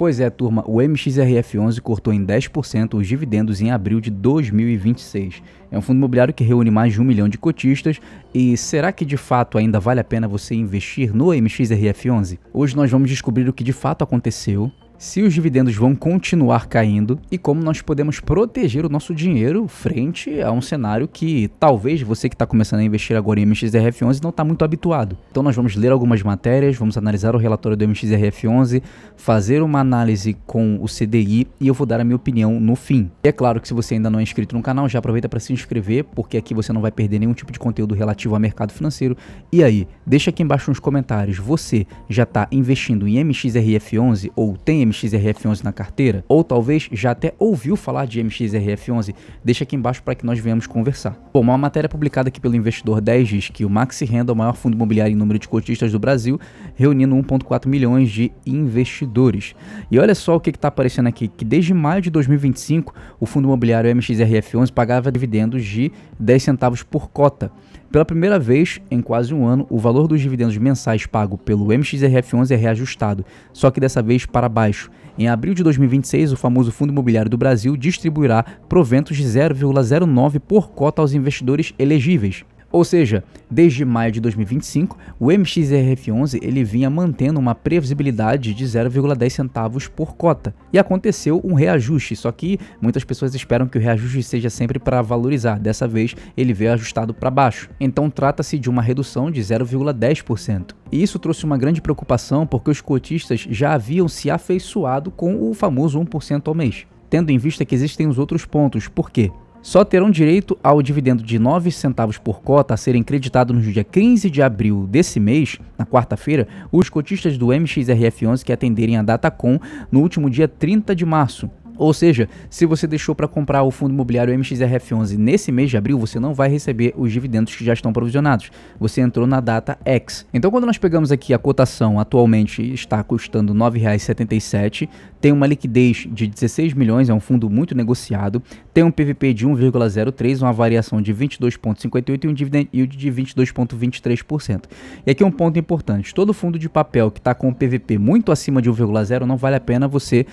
Pois é, turma, o MXRF11 cortou em 10% os dividendos em abril de 2026. É um fundo imobiliário que reúne mais de 1 milhão de cotistas e será que de fato ainda vale a pena você investir no MXRF11? Hoje nós vamos descobrir o que de fato aconteceu, se os dividendos vão continuar caindo e como nós podemos proteger o nosso dinheiro frente a um cenário que talvez você que está começando a investir agora em MXRF11 não está muito habituado. Então nós vamos ler algumas matérias, vamos analisar o relatório do MXRF11, fazer uma análise com o CDI e eu vou dar a minha opinião no fim. E é claro que se você ainda não é inscrito no canal, já aproveita para se inscrever, porque aqui você não vai perder nenhum tipo de conteúdo relativo ao mercado financeiro. E aí, deixa aqui embaixo nos comentários, você já está investindo em MXRF11 ou tem MXRF11 na carteira, ou talvez já até ouviu falar de MXRF11, deixa aqui embaixo para que nós venhamos conversar. Bom, uma matéria publicada aqui pelo Investidor 10 diz que o Maxi Renda é o maior fundo imobiliário em número de cotistas do Brasil, reunindo 1,4 milhões de investidores. E olha só o que está aparecendo aqui, que desde maio de 2025, o fundo imobiliário MXRF11 pagava dividendos de 10 centavos por cota. Pela primeira vez em quase um ano, o valor dos dividendos mensais pago pelo MXRF11 é reajustado, só que dessa vez para baixo. Em abril de 2026, o famoso Fundo Imobiliário do Brasil distribuirá proventos de 0,09 por cota aos investidores elegíveis. Ou seja, desde maio de 2025, o MXRF11 ele vinha mantendo uma previsibilidade de 0,10 centavos por cota. E aconteceu um reajuste, só que muitas pessoas esperam que o reajuste seja sempre para valorizar. Dessa vez, ele veio ajustado para baixo. Então, trata-se de uma redução de 0,10%. E isso trouxe uma grande preocupação porque os cotistas já haviam se afeiçoado com o famoso 1% ao mês. Tendo em vista que existem os outros pontos. Por quê? Só terão direito ao dividendo de 9 centavos por cota a serem creditados no dia 15 de abril desse mês, na quarta-feira, os cotistas do MXRF11 que atenderem a Datacom no último dia 30 de março. Ou seja, se você deixou para comprar o fundo imobiliário MXRF11 nesse mês de abril, você não vai receber os dividendos que já estão provisionados. Você entrou na data X. Então, quando nós pegamos aqui a cotação, atualmente está custando R$ 9,77, tem uma liquidez de 16 milhões, é um fundo muito negociado, tem um PVP de 1,03, uma variação de 22,58 e um dividend yield de 22,23%. E aqui um ponto importante, todo fundo de papel que está com um PVP muito acima de 1,0 não vale a pena você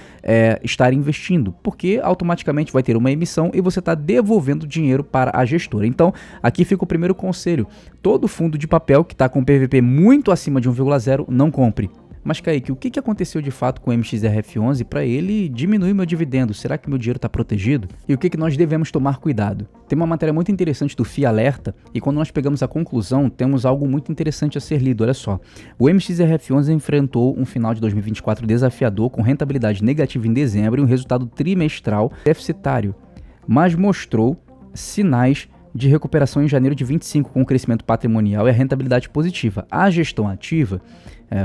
estar investindo, porque automaticamente vai ter uma emissão e você está devolvendo dinheiro para a gestora. Então, aqui fica o primeiro conselho, todo fundo de papel que está com PVP muito acima de 1,0 não compre. Mas Kaique, o que aconteceu de fato com o MXRF11 para ele diminuir meu dividendo? Será que meu dinheiro está protegido? E o que nós devemos tomar cuidado? Tem uma matéria muito interessante do FII Alerta e quando nós pegamos a conclusão, temos algo muito interessante a ser lido. Olha só, o MXRF11 enfrentou um final de 2024 desafiador com rentabilidade negativa em dezembro e um resultado trimestral deficitário, mas mostrou sinais de recuperação em janeiro de 25 com o crescimento patrimonial e a rentabilidade positiva. A gestão ativa,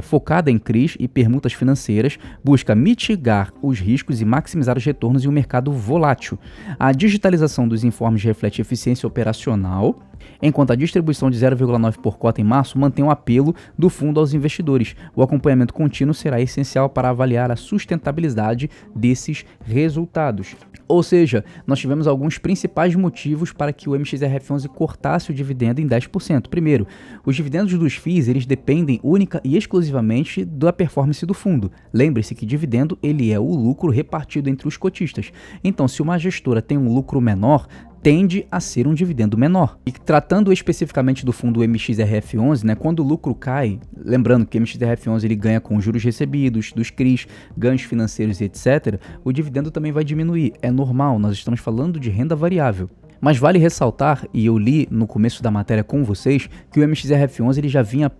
focada em CRIs e permutas financeiras, busca mitigar os riscos e maximizar os retornos em um mercado volátil. A digitalização dos informes reflete eficiência operacional, enquanto a distribuição de 0,9 por cota em março mantém o apelo do fundo aos investidores. O acompanhamento contínuo será essencial para avaliar a sustentabilidade desses resultados. Ou seja, nós tivemos alguns principais motivos para que o MXRF11 cortasse o dividendo em 10%. Primeiro, os dividendos dos FIIs eles dependem única e exclusivamente da performance do fundo. Lembre-se que dividendo ele é o lucro repartido entre os cotistas. Então, se uma gestora tem um lucro menor, tende a ser um dividendo menor. E tratando especificamente do fundo MXRF11, quando o lucro cai, lembrando que o MXRF11 ele ganha com juros recebidos, dos CRIs, ganhos financeiros e etc., o dividendo também vai diminuir. É normal, nós estamos falando de renda variável. Mas vale ressaltar, e eu li no começo da matéria com vocês, que o MXRF11 ele já vinha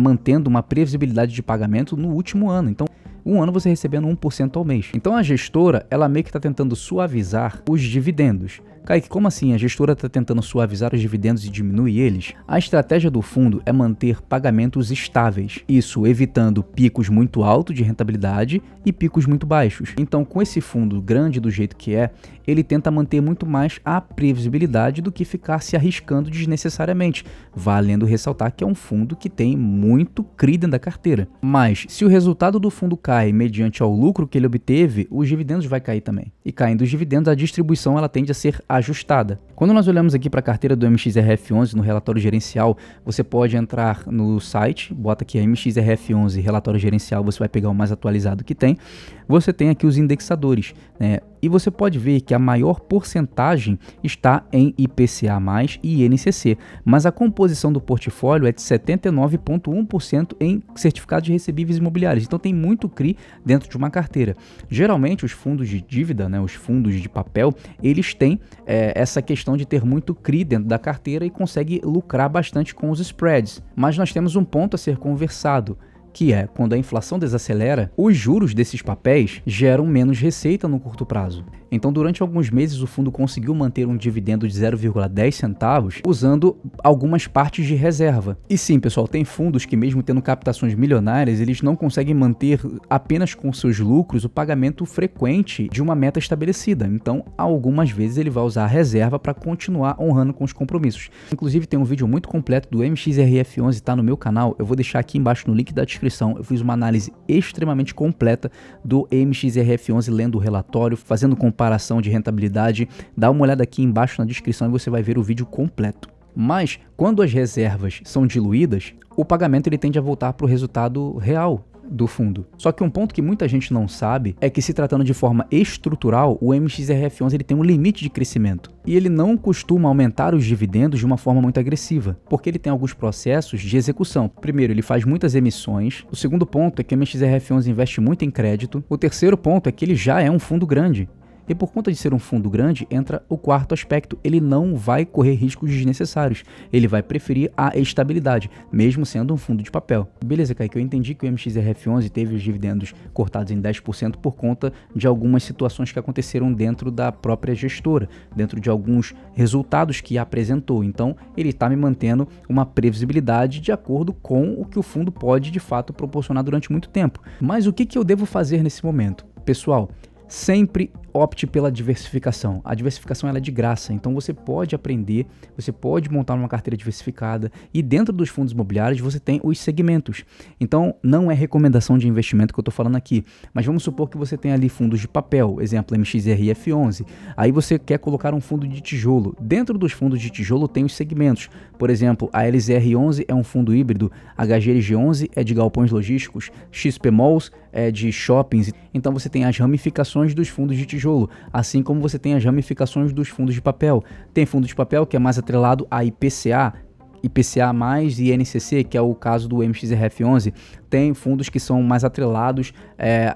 mantendo uma previsibilidade de pagamento no último ano. Então, um ano você recebendo 1% ao mês. Então a gestora, ela meio que está tentando suavizar os dividendos. Kaique, como assim? A gestora está tentando suavizar os dividendos e diminuir eles? A estratégia do fundo é manter pagamentos estáveis, isso evitando picos muito altos de rentabilidade e picos muito baixos. Então, com esse fundo grande do jeito que é, ele tenta manter muito mais a previsibilidade do que ficar se arriscando desnecessariamente, valendo ressaltar que é um fundo que tem muito CRI dentro da carteira. Mas, se o resultado do fundo cai mediante ao lucro que ele obteve, os dividendos vai cair também. E caindo os dividendos, a distribuição ela tende a ser ajustada. Quando nós olhamos aqui para a carteira do MXRF11 no relatório gerencial, você pode entrar no site, bota aqui a MXRF11 relatório gerencial, você vai pegar o mais atualizado que tem. Você tem aqui os indexadores, né? E você pode ver que a maior porcentagem está em IPCA+, e INCC, mas a composição do portfólio é de 79,1% em certificados recebíveis imobiliários. Então tem muito CRI dentro de uma carteira. Geralmente os fundos de dívida, né, os fundos de papel, eles têm essa questão de ter muito CRI dentro da carteira e consegue lucrar bastante com os spreads. Mas nós temos um ponto a ser conversado, que é, quando a inflação desacelera, os juros desses papéis geram menos receita no curto prazo. Então, durante alguns meses, o fundo conseguiu manter um dividendo de 0,10 centavos usando algumas partes de reserva. E sim, pessoal, tem fundos que mesmo tendo captações milionárias, eles não conseguem manter apenas com seus lucros o pagamento frequente de uma meta estabelecida. Então, algumas vezes ele vai usar a reserva para continuar honrando com os compromissos. Inclusive, tem um vídeo muito completo do MXRF11, está no meu canal. Eu vou deixar aqui embaixo no link da descrição. Eu fiz uma análise extremamente completa do MXRF11, lendo o relatório, fazendo comparação de rentabilidade. Dá uma olhada aqui embaixo na descrição e você vai ver o vídeo completo. Mas quando as reservas são diluídas, o pagamento ele tende a voltar para o resultado real do fundo. Só que um ponto que muita gente não sabe é que, se tratando de forma estrutural, o MXRF11 ele tem um limite de crescimento e ele não costuma aumentar os dividendos de uma forma muito agressiva, porque ele tem alguns processos de execução. Primeiro, ele faz muitas emissões. O segundo ponto é que o MXRF11 investe muito em crédito. O terceiro ponto é que ele já é um fundo grande. E por conta de ser um fundo grande, entra o quarto aspecto. Ele não vai correr riscos desnecessários. Ele vai preferir a estabilidade, mesmo sendo um fundo de papel. Beleza, Kaique, eu entendi que o MXRF11 teve os dividendos cortados em 10% por conta de algumas situações que aconteceram dentro da própria gestora, dentro de alguns resultados que apresentou. Então, ele está me mantendo uma previsibilidade de acordo com o que o fundo pode, de fato, proporcionar durante muito tempo. Mas o que eu devo fazer nesse momento? Pessoal, sempre opte pela diversificação. A diversificação ela é de graça, então você pode aprender, você pode montar uma carteira diversificada e dentro dos fundos imobiliários você tem os segmentos. Então não é recomendação de investimento que eu estou falando aqui, mas vamos supor que você tem ali fundos de papel, exemplo MXRF11, aí você quer colocar um fundo de tijolo. Dentro dos fundos de tijolo tem os segmentos, por exemplo, a LZR11 é um fundo híbrido, a HGLG11 é de galpões logísticos, XP Malls é de shoppings, então você tem as ramificações dos fundos de tijolo, assim como você tem as ramificações dos fundos de papel. Tem fundo de papel que é mais atrelado a IPCA mais e INCC, que é o caso do MXRF11. Tem fundos que são mais atrelados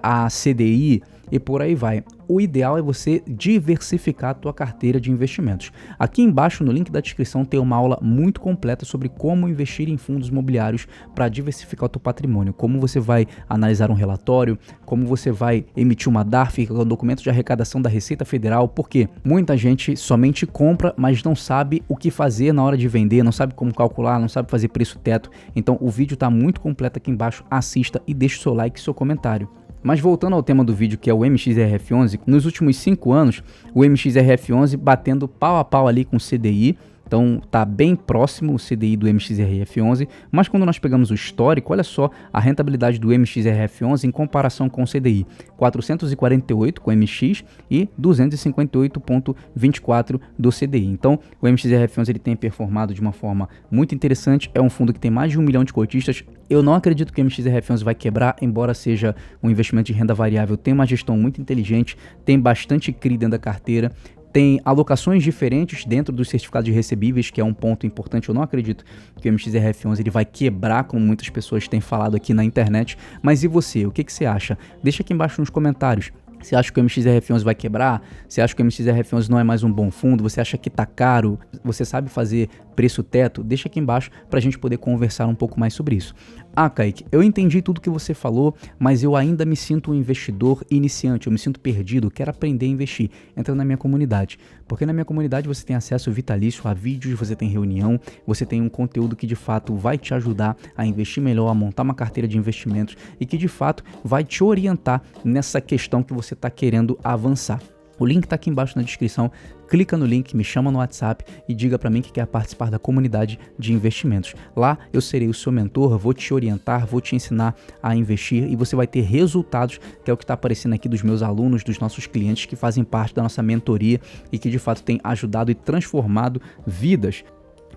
a CDI e por aí vai. O ideal é você diversificar a tua carteira de investimentos. Aqui embaixo no link da descrição tem uma aula muito completa sobre como investir em fundos imobiliários para diversificar o teu patrimônio, como você vai analisar um relatório, como você vai emitir uma DARF, que é um documento de arrecadação da Receita Federal, porque muita gente somente compra, mas não sabe o que fazer na hora de vender, não sabe como calcular, não sabe fazer preço teto. Então o vídeo está muito completo aqui embaixo, assista e deixe o seu like e seu comentário. Mas voltando ao tema do vídeo, que é o MXRF11, nos últimos 5 anos, o MXRF11 batendo pau a pau ali com o CDI, então tá bem próximo o CDI do MXRF11, mas quando nós pegamos o histórico, olha só a rentabilidade do MXRF11 em comparação com o CDI, 448 com o MX e 258,24 do CDI. Então o MXRF11 ele tem performado de uma forma muito interessante, é um fundo que tem mais de 1 milhão de cotistas. Eu não acredito que o MXRF11 vai quebrar, embora seja um investimento de renda variável, tem uma gestão muito inteligente, tem bastante CRI dentro da carteira, tem alocações diferentes dentro dos certificados de recebíveis, que é um ponto importante. Eu não acredito que o MXRF11 ele vai quebrar, como muitas pessoas têm falado aqui na internet. Mas e você? O que você acha? Deixa aqui embaixo nos comentários. Você acha que o MXRF11 vai quebrar? Você acha que o MXRF11 não é mais um bom fundo? Você acha que tá caro? Você sabe fazer preço teto? Deixa aqui embaixo para a gente poder conversar um pouco mais sobre isso. Ah, Kaique, eu entendi tudo que você falou, mas eu ainda me sinto um investidor iniciante, eu me sinto perdido, quero aprender a investir. Entra na minha comunidade, porque na minha comunidade você tem acesso vitalício a vídeos, você tem reunião, você tem um conteúdo que de fato vai te ajudar a investir melhor, a montar uma carteira de investimentos e que de fato vai te orientar nessa questão que você está querendo avançar. O link está aqui embaixo na descrição, clica no link, me chama no WhatsApp e diga para mim que quer participar da comunidade de investimentos. Lá eu serei o seu mentor, vou te orientar, vou te ensinar a investir e você vai ter resultados, que é o que está aparecendo aqui dos meus alunos, dos nossos clientes que fazem parte da nossa mentoria e que de fato tem ajudado e transformado vidas.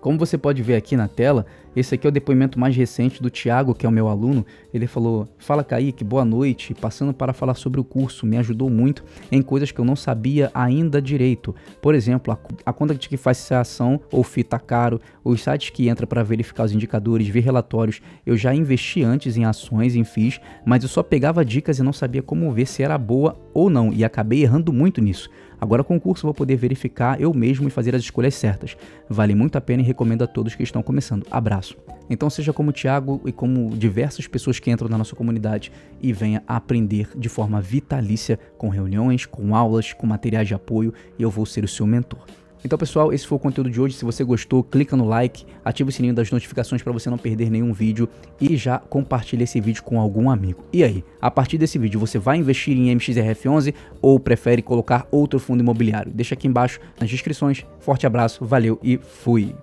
Como você pode ver aqui na tela, esse aqui é o depoimento mais recente do Thiago, que é o meu aluno. Ele falou: fala Kaique, boa noite, passando para falar sobre o curso, me ajudou muito em coisas que eu não sabia ainda direito. Por exemplo, a conta de que faz ação ou fita caro, os sites que entra para verificar os indicadores, ver relatórios. Eu já investi antes em ações, em FIIs, mas eu só pegava dicas e não sabia como ver se era boa ou não, e acabei errando muito nisso. Agora com o curso eu vou poder verificar eu mesmo e fazer as escolhas certas. Vale muito a pena e recomendo a todos que estão começando. Abraço. Então seja como o Thiago e como diversas pessoas que entram na nossa comunidade e venha aprender de forma vitalícia com reuniões, com aulas, com materiais de apoio e eu vou ser o seu mentor. Então pessoal, esse foi o conteúdo de hoje. Se você gostou, clica no like, ativa o sininho das notificações para você não perder nenhum vídeo e já compartilha esse vídeo com algum amigo. E aí, a partir desse vídeo você vai investir em MXRF11 ou prefere colocar outro fundo imobiliário? Deixa aqui embaixo nas descrições. Forte abraço, valeu e fui!